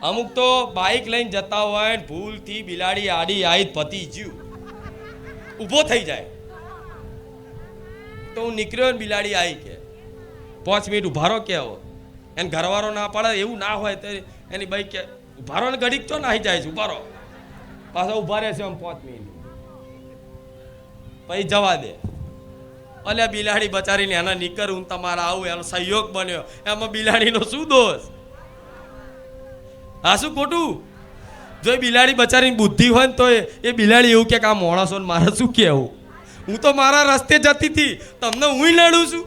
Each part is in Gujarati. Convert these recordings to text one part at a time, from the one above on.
અમુક તો બાઇક લઈને જતા હોય ને ભૂલથી બિલાડી આડી આવી પતી જ્યું, ઊભો થઈ જાય તો હું નીકળ્યો ને બિલાડી આવી કે 5 મિનિટ ઉભા રહો કે આવો એને ઘરવાળો ના પાડે એવું ના હોય તો એની બાઈક કે ઉભા રહો ને ઘડીક ચો નાહી જાય છે, ઉભા રહો, પાછા ઉભા રહેશે આમ 5 મિનિટ પછી જવા દે. અલ્યા બિલાડી બચારીને એના નીકળ હું તમારા આવું એનો સહયોગ બન્યો, એમાં બિલાડીનો શું દોષ? હા શું ખોટું? જો એ બિલાડી બચારીની બુદ્ધિ હોય ને તો એ બિલાડી એવું કે આ માણસો ને મારે શું કહેવું, હું તો મારા રસ્તે જતી હતી, તમને હું લડું છું.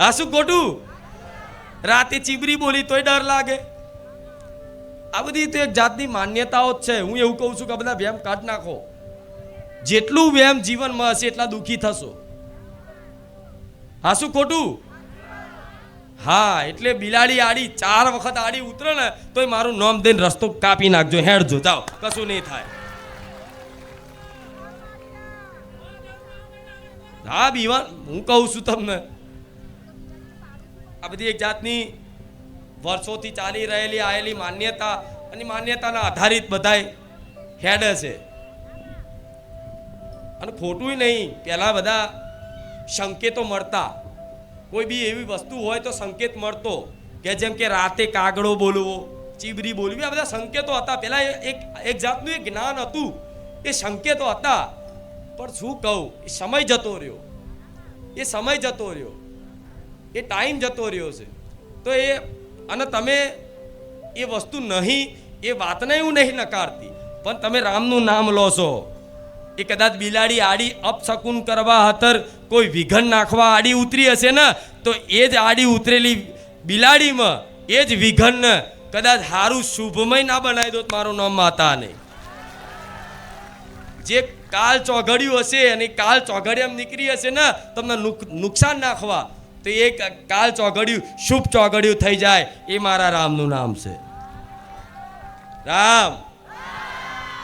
હા શું ખોટું? રાતે ચીબરી બોલી તોય ડર લાગે. આ બધી તો એક જાતની માન્યતાઓ જ છે. હું એવું કહું છું કે બધા વ્યાયામ કાઢ નાખો. જેટલું વ્યાયામ જીવનમાં હશે એટલા દુઃખી થશો. હા શું ખોટું? હા એટલે બિલાડી આડી 4 વખત આડી ઉતરે ને તોય મારું નામ દઈને રસ્તો કાપી નાખજો, હેડજો, જાઓ, કશું નહીં થાય. હા બીવાન હું કહું છું તમને, આ બધી એક જાતની વર્ષોથી ચાલી રહેલી આવેલી માન્યતા અને માન્યતાના આધારિત બધાય હેડે છે. અને ખોટું નહીં, પહેલા બધા સંકેતો મળતા, કોઈ બી એવી વસ્તુ હોય તો સંકેત મળતો કે જેમ કે રાતે કાગડો બોલવો, ચીબરી બોલવી, આ બધા સંકેતો હતા. પહેલા એક જાતનું એક જ્ઞાન હતું, એ સંકેતો હતા. પણ શું કહું, એ સમય જતો રહ્યો, એ સમય જતો રહ્યો, એ ટાઈમ જતો રહ્યો છે. તો એ અને તમે એ વસ્તુ નહીં, એ વાતને હું નહીં નકારતી, પણ તમે રામનું નામ લો છો, એ કદાચ બિલાડી આડી અપશકુન કરવા હતર કોઈ વિઘન નાખવા આડી ઉતરી હશે ને, તો એ જ આડી ઉતરેલી બિલાડીમાં એ જ વિઘન કદાચ સારું શુભમય ના બનાવી દો, મારું નામ માતા નહીં. જે કાલ ચોઘડ્યું હશે અને કાલ ચોઘડિયામાં નીકળી હશે ને તમને નુકસાન નાખવા, તો એ કાલ ચોઘડ્યું શુભ ચોઘડ્યું થઈ જાય. એ મારા રામનું નામ છે. રામ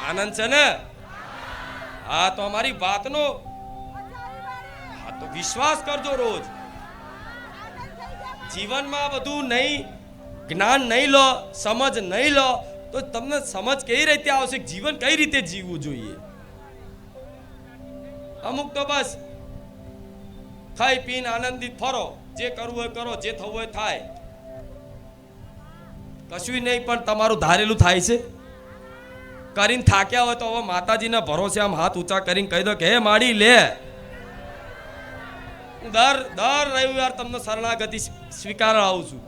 આનંદ છે ને? હા તો અમારી વાતનો હા તો વિશ્વાસ કરજો. રોજ જીવનમાં બધું નહીં, જ્ઞાન નહીં લો, સમજ નહીં લો તો તમને સમજ કઈ રીતે આવશે, જીવન કઈ રીતે જીવવું જોઈએ. અમુક તો બસ ખાઈ પીને આનંદિત ફરો, જે કરવું હોય કરો, જે થવું હોય થાય, કશું નહીં. પણ તમારું ધારેલું થાય છે? કરીને થાક્યા હોય તો હવે માતાજીના ભરોસે આમ હાથ ઊંચા કરીને કહી દો કે હે માડી લે, હું દર રવિવાર તમને શરણાગતિ સ્વીકાર આવું છું.